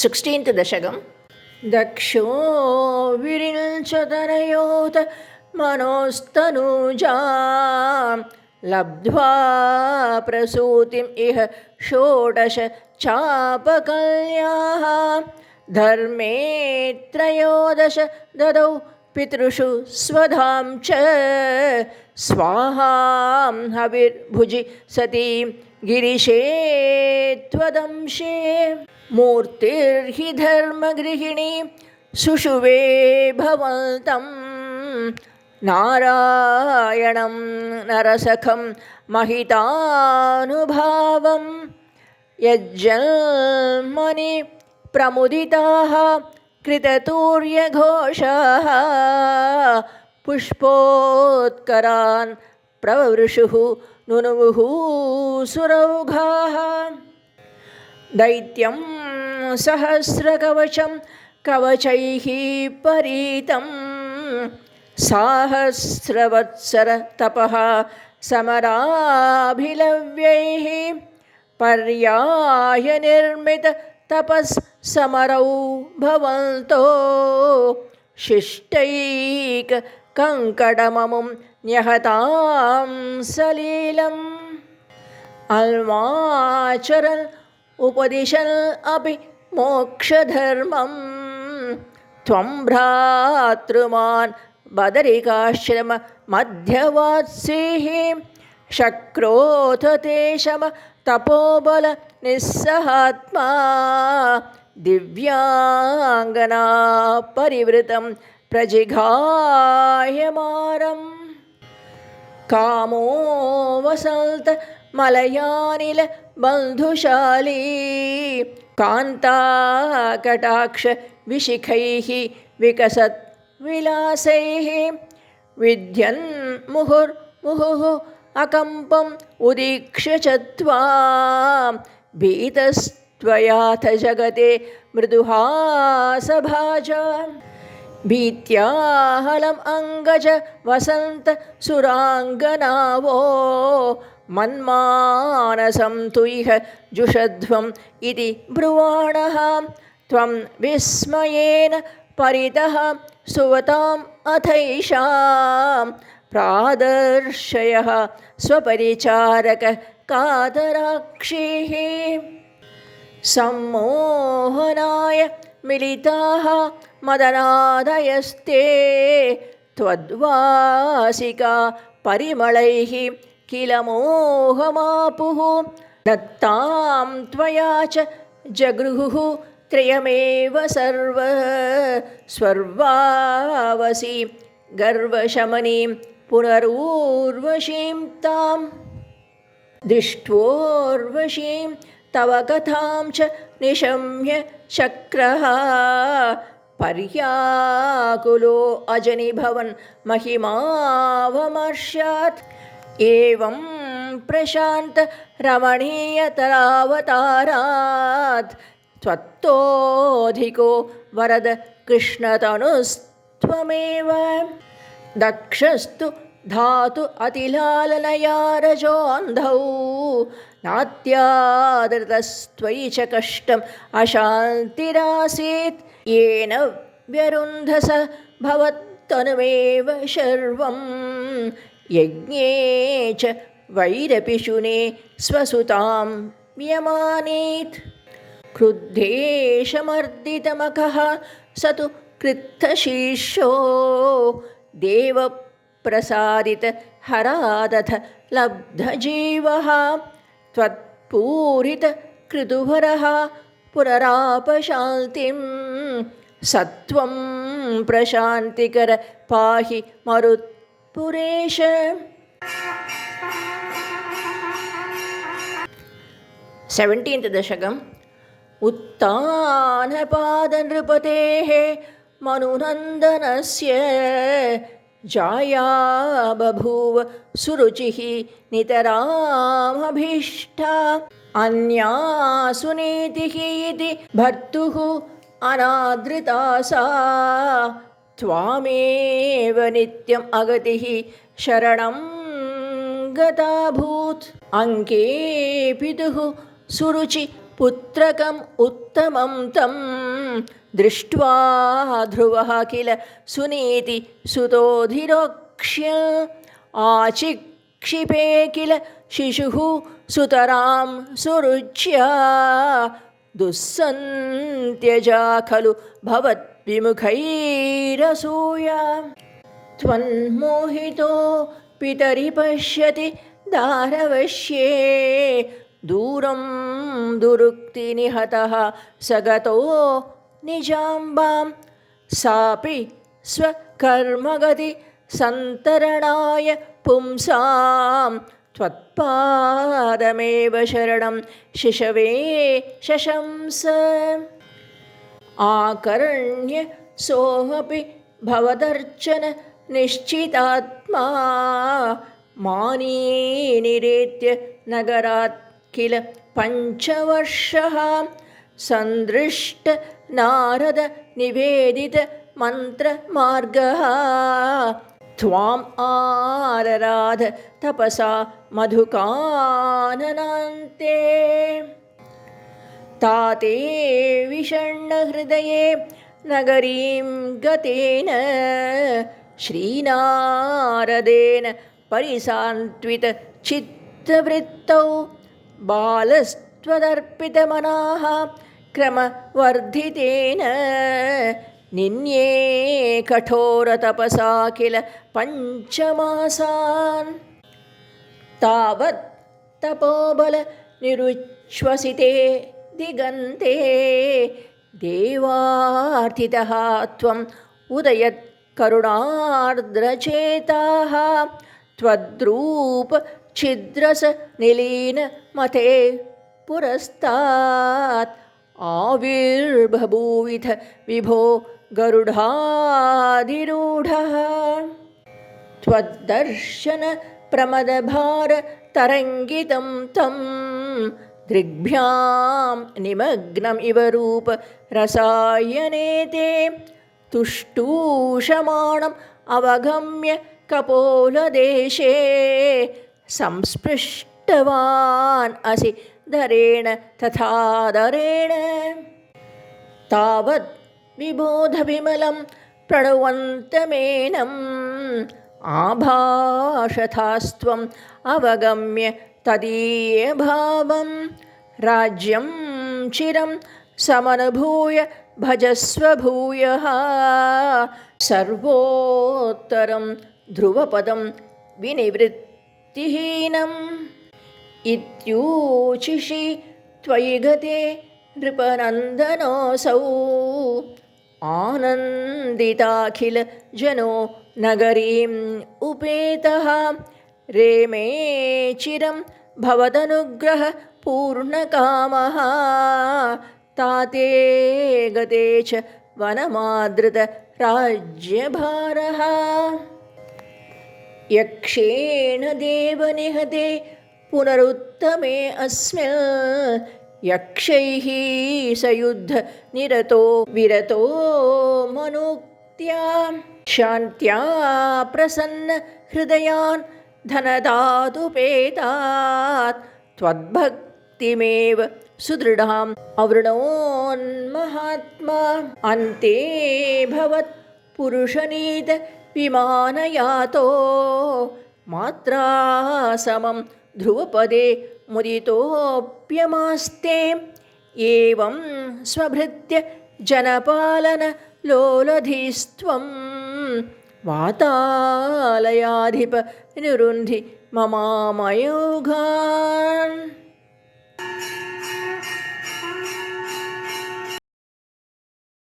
16th दशकं दक्षो विरिञ्चतनयोत मनोस्तनूजां लब्ध्वा प्रसूतिम् इह षोडश चापकल्याः धर्मे त्रयोदश ददौ पितृषु स्वधां च स्वाहां हविर्भुजि सतीं गिरिशे त्वदंशे मूर्तिर्हि धर्मगृहिणी सुषुवे भवन्तं नारायणं नरसखं महितानुभावं यज्जन्मनि प्रमुदिताः कृततूर्यघोषाः पुष्पोत्करान् प्रवृषुः नुनुवुः सुरौघाः दैत्यं सहस्रकवचं कवचैः परीतं साहस्रवत्सरतपः समराभिलव्यैः पर्यायनिर्मिततपस्समरौ भवन्तो शिष्टैककङ्कडममुं न्यहतां सलीलम् अल्माचरन् उपदिशन् अपि मोक्षधर्मं त्वं भ्रातृमान् बदरिकाश्रम मध्यवात्सीः शक्रोऽथ ते शम तपोबल निस्सहात्मा दिव्याङ्गना परिवृतं प्रजिघायमारम् कामो वसन्त मलयानिल बन्धुशाली कान्ताकटाक्ष विशिखैः विकसत् विलासैः विध्यन् मुहुर्मुहुः अकम्पम् उदीक्ष्य च त्वां भीतस्त्वयाथ जगते मृदुहासभाजा भीत्याहलम् अङ्गज वसन्त सुराङ्गनावो मन्मानसं तु इह जुषध्वम् इति ब्रुवाणः त्वं विस्मयेन परितः सुवताम् अथैषां प्रादर्शयः स्वपरिचारक कातराक्षीः सम्मोहनाय मिलिताः मदनादयस्ते त्वद्वासिका परिमलैः किल मोहमापुः दत्तां त्वया च जगृहुः त्रयमेव स्वर्वावसि गर्वशमनीं पुनरूर्वशीं तां दृष्ट्वोर्वशीं तव कथां च निशम्य शक्रः पर्याकुलो अजनिभवन् महिमावमर्ष्यात् एवं प्रशान्त रमणीयतरावतारात् त्वत्तोऽधिको वरद कृष्णतनुस्त्वमेव दक्षस्तु धातु अतिलालनया रजोऽन्धौ नात्यादृतस्त्वयि च कष्टम् अशान्तिरासीत् येन व्यरुन्धस भवत्तनुमेव शर्वं यज्ञे च वैरपिशुने स्वसुतां व्यमानीत् क्रुद्धेशमर्दितमखः स तु कृत्तशीर्षो देवप्रसादित हरादथ लब्धजीवः त्वत्पूरित कृतुभरः पुनरापशान्तिं सत्वं प्रशान्तिकर पाहि मरुत्पुरेश 17th दशकम् उत्तानपादनृपतेः मनुनन्दनस्य जाया बभूव सुरुचिः नितरामभीष्टा अन्या सुनीतिः इति भर्तुः अनादृता सा त्वामेव नित्यम् अगतिः शरणं गताभूत् अङ्के पितुः सुरुचि पुत्रकम् उत्तमं तं दृष्ट्वा ध्रुवः किल सुनीति सुतोऽधिरोक्ष्य आचिक्षिपे किल शिशुः सुतरां सुरुच्या दुःसन्त्यजा खलु भवद्विमुखैरसूया त्वन्मोहितो पितरि पश्यति दारवश्ये दूरं दुरुक्तिनिहतः स गतो निजाम्बां सापि स्वकर्मगति सन्तरणाय पुंसां त्वत्पादमेव शरणं शिशवे शशंस आकर्ण्य सोऽपि भवदर्चन निश्चितात्मा मानी निरेत्य नगरात् किल पञ्चवर्षः सन्दृष्ट नारद निवेदित मन्त्रमार्गः त्वाम् आरराध तपसा मधुकाननान्ते ताते विषण्णहृदये नगरीं गतेन श्रीनारदेन परिसान्त्वित चित्तवृत्तौ बालस्त्वदर्पितमनाः क्रमवर्धितेन निन्ये कठोरतपसा किल पञ्चमासान् तावत् तपोबलनिरुच्छ्वसिते दिगन्ते देवार्थितः त्वम् उदयत् करुणार्द्रचेताः त्वद्रूप छिद्रस निलीन मते पुरस्तात् आविर्बभूविथ विभो गरुडाधिरूढः त्वद्दर्शन प्रमदभार तरङ्गितं तं दृग्भ्यां निमग्नम् इव रूप रसायने ते तुष्टूषमाणम् अवगम्य कपोलदेशे संस्पृष्टवान् असि धरेण तथादरेण तावत् विबोधविमलं प्रणुवन्तमेनम् आभाषथास्त्वम् अवगम्य तदीयभावं राज्यं चिरं समनुभूय भजस्व भूयः सर्वोत्तरं ध्रुवपदं विनिवृत्तिहीनम् इत्यूचिषि त्वयि गते नृपनन्दनोऽसौ आनन्दिताखिल जनो नगरीम् उपेतः रेमे चिरं भवदनुग्रह पूर्णकामः ताते गते च वनमादृत राज्यभारः यक्षेण देवनिहते पुनरुत्तमे अस्मिन् यक्षैः सयुद्ध निरतो विरतो मनुक्त्या शान्त्या प्रसन्न हृदयान् धनदादुपेतात् त्वद्भक्तिमेव सुदृढाम् अवृणोन्महात्मा अन्ते भवत् पुरुषनीत विमानयातो मात्रा समं ध्रुवपदे मुदितोऽप्यमास्ते एवं स्वभृत्य जनपालन लोलधीस्त्वं वातालयाधिप निरुन्धि ममामयोगान्।